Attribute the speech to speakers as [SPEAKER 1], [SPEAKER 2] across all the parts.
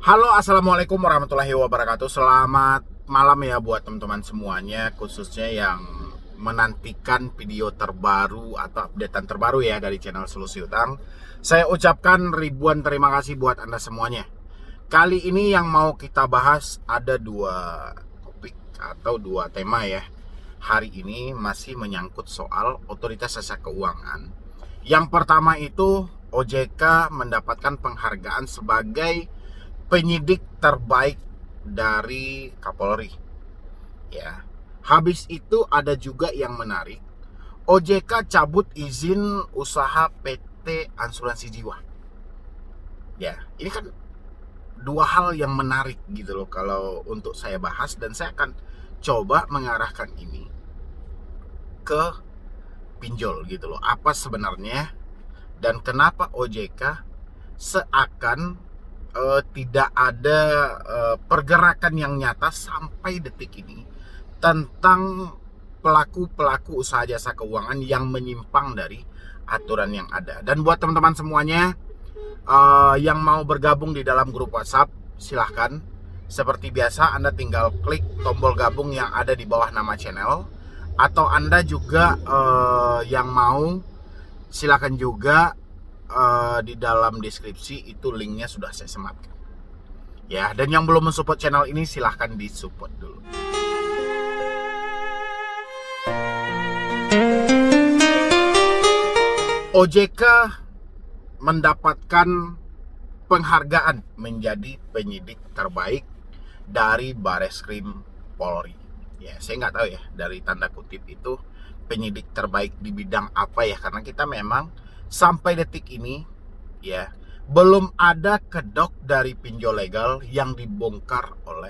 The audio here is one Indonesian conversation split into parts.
[SPEAKER 1] Halo, assalamualaikum warahmatullahi wabarakatuh. Selamat malam ya buat teman-teman semuanya, khususnya yang menantikan video terbaru atau updatean terbaru ya dari channel Solusi Utang. Saya ucapkan ribuan terima kasih buat Anda semuanya. Kali ini yang mau kita bahas ada dua topik atau dua tema ya. Hari ini masih menyangkut soal otoritas jasa keuangan. Yang pertama itu OJK mendapatkan penghargaan sebagai penyidik terbaik dari Kapolri ya. Habis itu ada juga yang menarik, OJK cabut izin usaha PT Asuransi Jiwa. Ya, ini kan dua hal yang menarik gitu loh kalau untuk saya bahas, dan saya akan coba mengarahkan ini ke pinjol gitu loh. Apa sebenarnya dan kenapa OJK seakan tidak ada pergerakan yang nyata sampai detik ini tentang pelaku-pelaku usaha jasa keuangan yang menyimpang dari aturan yang ada. Dan buat teman-teman semuanya yang mau bergabung di dalam grup WhatsApp, silahkan. Seperti biasa, Anda tinggal klik tombol gabung yang ada di bawah nama channel. Atau Anda juga yang mau, silahkan juga di dalam deskripsi itu linknya sudah saya sematkan ya. Dan yang belum mensupport channel ini silahkan disupport dulu. OJK mendapatkan penghargaan menjadi penyidik terbaik dari Bareskrim Polri ya. Saya nggak tahu ya dari tanda kutip itu penyidik terbaik di bidang apa ya, karena kita memang sampai detik ini ya belum ada kedok dari pinjol legal yang dibongkar oleh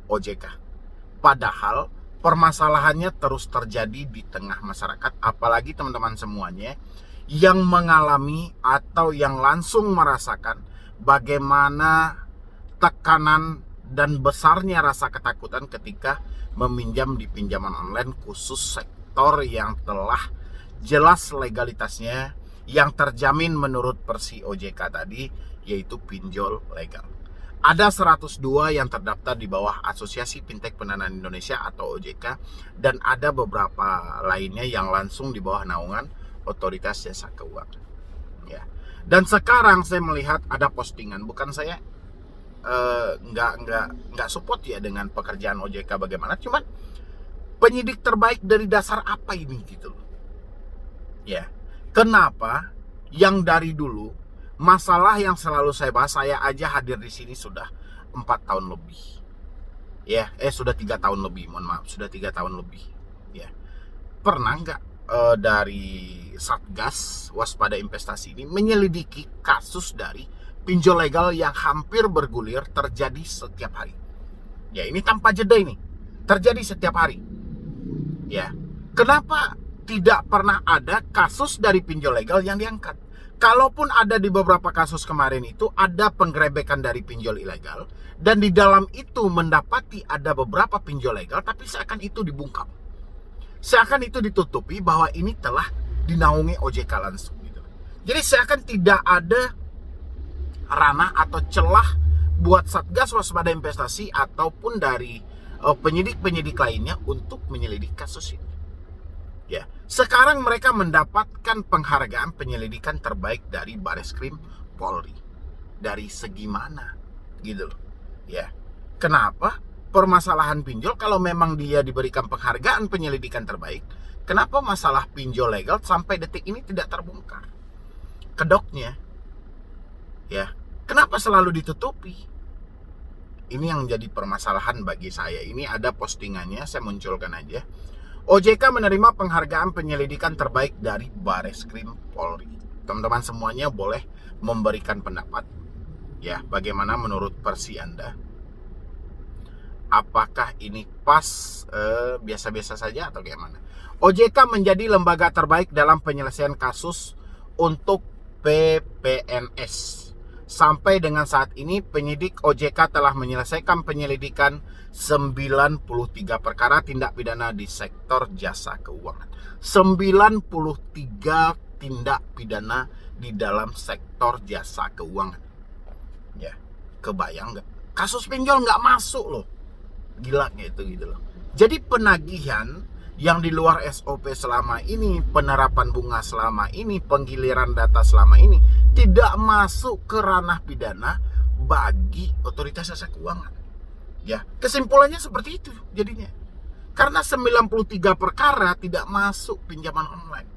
[SPEAKER 1] OJK. Padahal permasalahannya terus terjadi di tengah masyarakat, apalagi teman-teman semuanya yang mengalami atau yang langsung merasakan bagaimana tekanan dan besarnya rasa ketakutan ketika meminjam di pinjaman online, khusus sektor yang telah jelas legalitasnya, yang terjamin menurut versi OJK tadi, yaitu pinjol legal. Ada 102 yang terdaftar di bawah Asosiasi Fintech Pendanaan Indonesia atau OJK, dan ada beberapa lainnya yang langsung di bawah naungan Otoritas Jasa Keuangan. Ya. Dan sekarang saya melihat ada postingan, bukan saya nggak support ya dengan pekerjaan OJK bagaimana, cuman penyidik terbaik dari dasar apa ini gitu loh. Ya. Kenapa yang dari dulu masalah yang selalu saya bahas, saya aja hadir di sini sudah 4 tahun lebih ya, sudah 3 tahun lebih, mohon maaf, sudah 3 tahun lebih ya. Pernah nggak dari Satgas Waspada Investasi ini menyelidiki kasus dari pinjol legal yang hampir bergulir terjadi setiap hari ya? Ini tanpa jeda, ini terjadi setiap hari ya. Kenapa tidak pernah ada kasus dari pinjol legal yang diangkat? Kalaupun ada, di beberapa kasus kemarin itu ada penggerebekan dari pinjol ilegal, dan di dalam itu mendapati ada beberapa pinjol legal, tapi seakan itu dibungkam, seakan itu ditutupi bahwa ini telah dinaungi OJK langsung gitu. Jadi seakan tidak ada ranah atau celah buat Satgas Waspada Investasi ataupun dari penyidik-penyidik lainnya untuk menyelidik kasus ini. Ya, sekarang mereka mendapatkan penghargaan penyelidikan terbaik dari Bareskrim Polri. Dari segi mana? Gitu loh. Ya. Kenapa permasalahan pinjol, kalau memang dia diberikan penghargaan penyelidikan terbaik, kenapa masalah pinjol legal sampai detik ini tidak terbongkar kedoknya? Ya. Kenapa selalu ditutupi? Ini yang jadi permasalahan bagi saya. Ini ada postingannya, saya munculkan aja. OJK menerima penghargaan penyelidikan terbaik dari Bareskrim Polri. Teman-teman semuanya boleh memberikan pendapat ya, bagaimana menurut versi Anda? Apakah ini pas, biasa-biasa saja atau bagaimana? OJK menjadi lembaga terbaik dalam penyelesaian kasus untuk PPNS. Sampai dengan saat ini penyidik OJK telah menyelesaikan penyelidikan 93 perkara tindak pidana di sektor jasa keuangan. 93 tindak pidana di dalam sektor jasa keuangan. Ya, kebayang nggak? Kasus pinjol nggak masuk loh. Gila gitu loh. Jadi penagihan yang di luar SOP selama ini, penerapan bunga selama ini, penggiliran data selama ini tidak masuk ke ranah pidana bagi otoritas jasa keuangan. Ya, kesimpulannya seperti itu jadinya. Karena 93 perkara tidak masuk pinjaman online.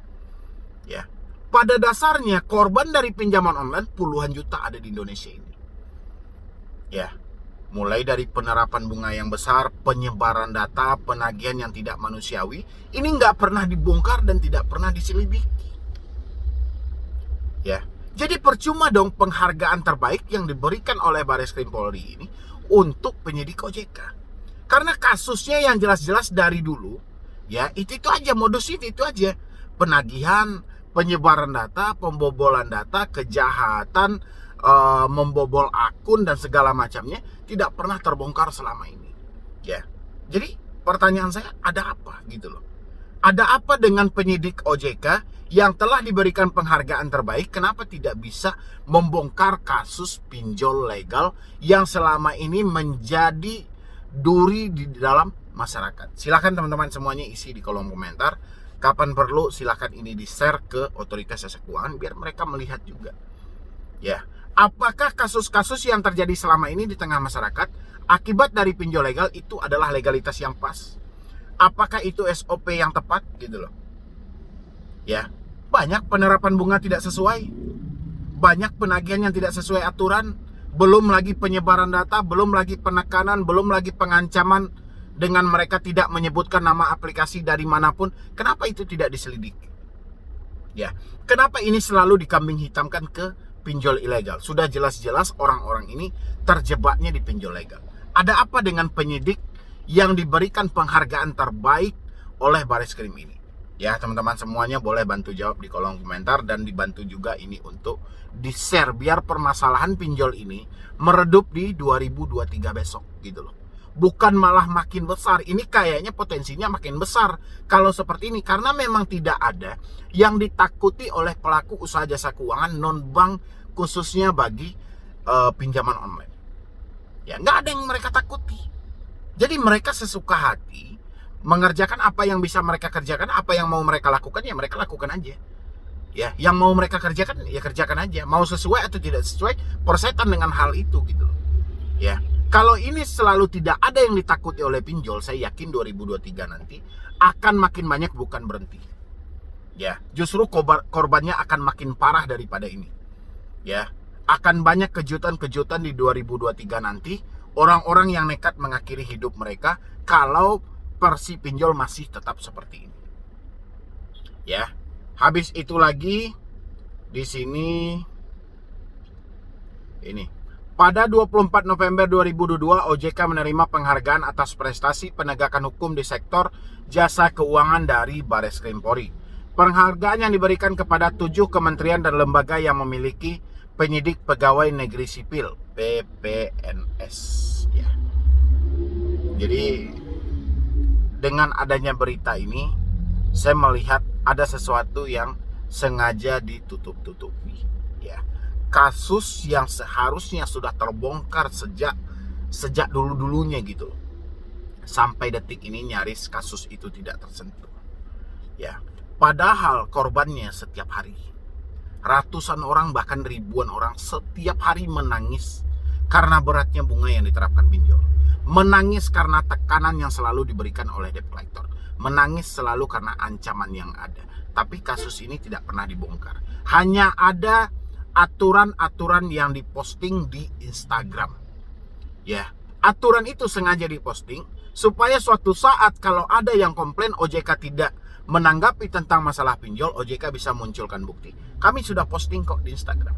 [SPEAKER 1] Ya. Pada dasarnya korban dari pinjaman online puluhan juta ada di Indonesia ini. Ya. Mulai dari penerapan bunga yang besar, penyebaran data, penagihan yang tidak manusiawi, ini nggak pernah dibongkar dan tidak pernah diselidiki. Ya, jadi percuma dong penghargaan terbaik yang diberikan oleh Bareskrim Polri ini untuk penyidik OJK. Karena kasusnya yang jelas-jelas dari dulu, ya itu aja modus itu aja, penagihan, penyebaran data, pembobolan data, kejahatan, membobol akun dan segala macamnya tidak pernah terbongkar selama ini. Ya. Jadi pertanyaan saya, ada apa gitu loh? Ada apa dengan penyidik OJK yang telah diberikan penghargaan terbaik, kenapa tidak bisa membongkar kasus pinjol legal yang selama ini menjadi duri di dalam masyarakat? Silakan teman-teman semuanya isi di kolom komentar. Kapan perlu silakan ini di-share ke otoritas jasa keuangan biar mereka melihat juga. Ya. Apakah kasus-kasus yang terjadi selama ini di tengah masyarakat akibat dari pinjol legal itu adalah legalitas yang pas? Apakah itu SOP yang tepat gitu loh? Ya, banyak penerapan bunga tidak sesuai, banyak penagihan yang tidak sesuai aturan, belum lagi penyebaran data, belum lagi penekanan, belum lagi pengancaman dengan mereka tidak menyebutkan nama aplikasi dari manapun. Kenapa itu tidak diselidiki? Ya, kenapa ini selalu dikambing hitamkan ke pinjol ilegal? Sudah jelas-jelas orang-orang ini terjebaknya di pinjol legal. Ada apa dengan penyidik yang diberikan penghargaan terbaik oleh Bareskrim ini? Ya, teman-teman semuanya boleh bantu jawab di kolom komentar dan dibantu juga ini untuk di-share biar permasalahan pinjol ini meredup di 2023 besok gitu loh. Bukan malah makin besar. Ini kayaknya potensinya makin besar kalau seperti ini, karena memang tidak ada yang ditakuti oleh pelaku usaha jasa keuangan non-bank, khususnya bagi pinjaman online. Ya, nggak ada yang mereka takuti. Jadi mereka sesuka hati mengerjakan apa yang bisa mereka kerjakan, apa yang mau mereka lakukan ya mereka lakukan aja. Ya, yang mau mereka kerjakan ya kerjakan aja. Mau sesuai atau tidak sesuai, persetan dengan hal itu gitu loh. Ya. Kalau ini selalu tidak ada yang ditakuti oleh pinjol, saya yakin 2023 nanti akan makin banyak, bukan berhenti. Ya, justru korbannya akan makin parah daripada ini. Ya, akan banyak kejutan-kejutan di 2023 nanti, orang-orang yang nekat mengakhiri hidup mereka kalau versi pinjol masih tetap seperti ini. Ya, habis itu lagi di sini ini. Pada 24 November 2022, OJK menerima penghargaan atas prestasi penegakan hukum di sektor jasa keuangan dari Bareskrim Polri. Penghargaan yang diberikan kepada 7 kementerian dan lembaga yang memiliki penyidik pegawai negeri sipil (PPNS). Ya. Jadi dengan adanya berita ini, saya melihat ada sesuatu yang sengaja ditutup-tutupi. Ya. Kasus yang seharusnya sudah terbongkar sejak dulu-dulunya gitu. Sampai detik ini nyaris kasus itu tidak tersentuh. Ya, padahal korbannya setiap hari. Ratusan orang bahkan ribuan orang setiap hari menangis karena beratnya bunga yang diterapkan pinjol. Menangis karena tekanan yang selalu diberikan oleh debt collector. Menangis selalu karena ancaman yang ada. Tapi kasus ini tidak pernah dibongkar. Hanya ada aturan-aturan yang diposting di Instagram. Ya, aturan itu sengaja diposting supaya suatu saat kalau ada yang komplain OJK tidak menanggapi tentang masalah pinjol, OJK bisa munculkan bukti. Kami sudah posting kok di Instagram.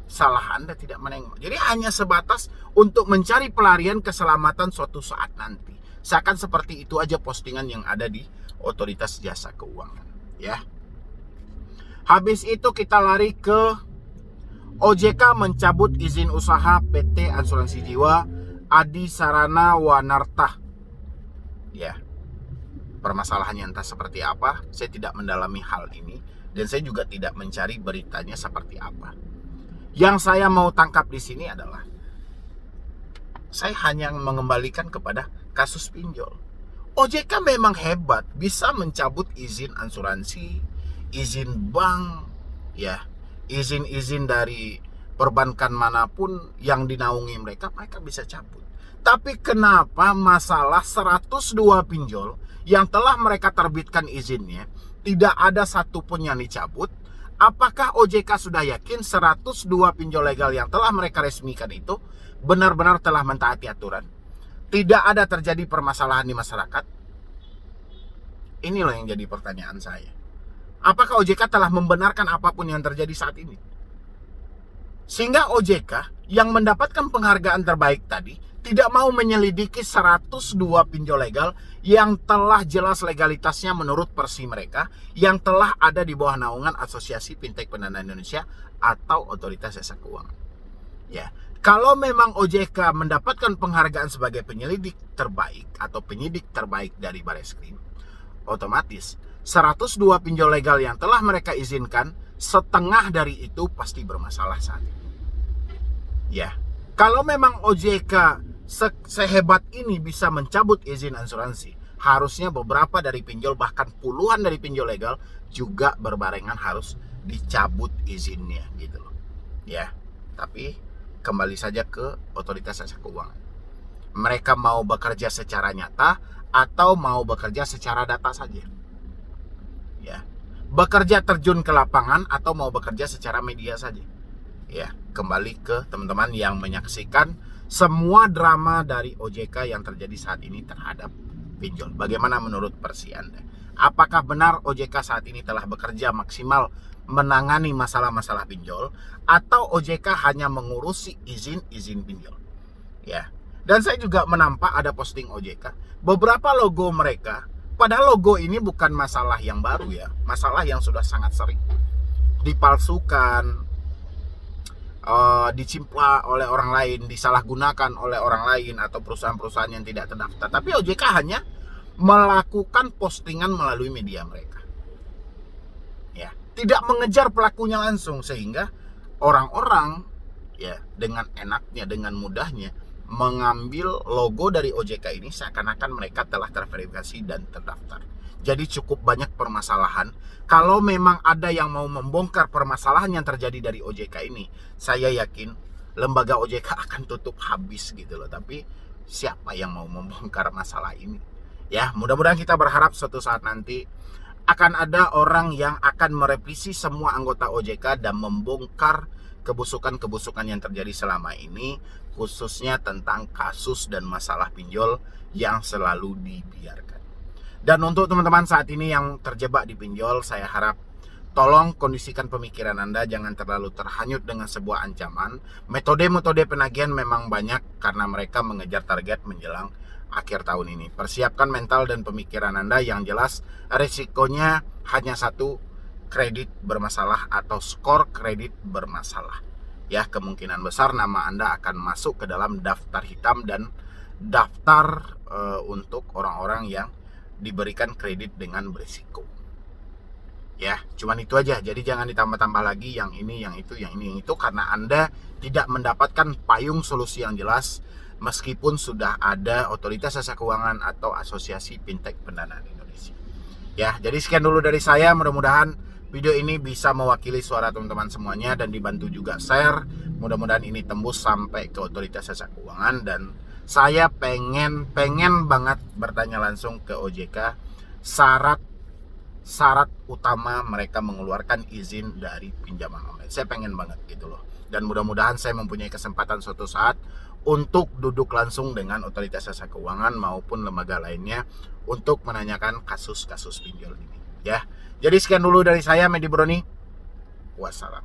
[SPEAKER 1] Salah Anda tidak menengok. Jadi hanya sebatas untuk mencari pelarian keselamatan suatu saat nanti. Seakan seperti itu aja postingan yang ada di otoritas jasa keuangan. Ya. Habis itu kita lari ke OJK mencabut izin usaha PT Asuransi Jiwa Adi Sarana Wanarta. Ya, permasalahannya entah seperti apa, saya tidak mendalami hal ini dan saya juga tidak mencari beritanya seperti apa. Yang saya mau tangkap di sini adalah saya hanya mengembalikan kepada kasus pinjol. OJK memang hebat, bisa mencabut izin asuransi, izin bank, ya, izin-izin dari perbankan manapun yang dinaungi mereka bisa cabut. Tapi kenapa masalah 102 pinjol yang telah mereka terbitkan izinnya, tidak ada satupun yang dicabut? Apakah OJK sudah yakin 102 pinjol legal yang telah mereka resmikan itu benar-benar telah mentaati aturan? Tidak ada terjadi permasalahan di masyarakat? Ini loh yang jadi pertanyaan saya. Apakah OJK telah membenarkan apapun yang terjadi saat ini? Sehingga OJK yang mendapatkan penghargaan terbaik tadi tidak mau menyelidiki 102 pinjol legal yang telah jelas legalitasnya menurut versi mereka, yang telah ada di bawah naungan Asosiasi Fintech Pendanaan Indonesia atau Otoritas Jasa Keuangan. Ya, kalau memang OJK mendapatkan penghargaan sebagai penyelidik terbaik atau penyidik terbaik dari Bareskrim, otomatis 102 pinjol legal yang telah mereka izinkan, setengah dari itu pasti bermasalah saat ini. Ya, kalau memang OJK sehebat ini bisa mencabut izin asuransi, harusnya beberapa dari pinjol, bahkan puluhan dari pinjol legal juga berbarengan harus dicabut izinnya gitu loh. Ya, tapi kembali saja ke Otoritas Jasa Keuangan. Mereka mau bekerja secara nyata atau mau bekerja secara data saja? Ya, bekerja terjun ke lapangan atau mau bekerja secara media saja? Ya, kembali ke teman-teman yang menyaksikan semua drama dari OJK yang terjadi saat ini terhadap pinjol. Bagaimana menurut versi Anda? Apakah benar OJK saat ini telah bekerja maksimal menangani masalah-masalah pinjol, atau OJK hanya mengurusi izin-izin pinjol? Ya. Dan saya juga menampak ada posting OJK, beberapa logo mereka, padahal logo ini bukan masalah yang baru ya, masalah yang sudah sangat sering dipalsukan, dicimplah oleh orang lain, disalahgunakan oleh orang lain atau perusahaan-perusahaan yang tidak terdaftar. Tapi OJK hanya melakukan postingan melalui media mereka. Ya, tidak mengejar pelakunya langsung, sehingga orang-orang ya dengan enaknya, dengan mudahnya mengambil logo dari OJK ini seakan-akan mereka telah terverifikasi dan terdaftar. Jadi cukup banyak permasalahan. Kalau memang ada yang mau membongkar permasalahan yang terjadi dari OJK ini, saya yakin lembaga OJK akan tutup habis gitu loh. Tapi siapa yang mau membongkar masalah ini? Ya, mudah-mudahan kita berharap suatu saat nanti akan ada orang yang akan merevisi semua anggota OJK dan membongkar kebusukan-kebusukan yang terjadi selama ini, khususnya tentang kasus dan masalah pinjol yang selalu dibiarkan. Dan untuk teman-teman saat ini yang terjebak di pinjol, saya harap tolong kondisikan pemikiran Anda, jangan terlalu terhanyut dengan sebuah ancaman. Metode-metode penagihan memang banyak karena mereka mengejar target menjelang akhir tahun ini. Persiapkan mental dan pemikiran Anda, yang jelas risikonya hanya satu, kredit bermasalah atau skor kredit bermasalah. Ya, kemungkinan besar nama Anda akan masuk ke dalam daftar hitam dan daftar untuk orang-orang yang diberikan kredit dengan berisiko. Ya, cuman itu aja. Jadi jangan ditambah-tambah lagi yang ini, yang itu, yang ini, yang itu, karena Anda tidak mendapatkan payung solusi yang jelas meskipun sudah ada Otoritas Jasa Keuangan atau Asosiasi Fintech Pendanaan Indonesia. Ya, jadi sekian dulu dari saya. Mudah-mudahan video ini bisa mewakili suara teman-teman semuanya dan dibantu juga share. Mudah-mudahan ini tembus sampai ke Otoritas Jasa Keuangan, dan saya pengen banget bertanya langsung ke OJK syarat utama mereka mengeluarkan izin dari pinjaman online. Saya pengen banget gitu loh. Dan mudah-mudahan saya mempunyai kesempatan suatu saat untuk duduk langsung dengan Otoritas Jasa Keuangan maupun lembaga lainnya untuk menanyakan kasus-kasus pinjol ini. Ya. Jadi sekian dulu dari saya, Medi Broni. Wassalam.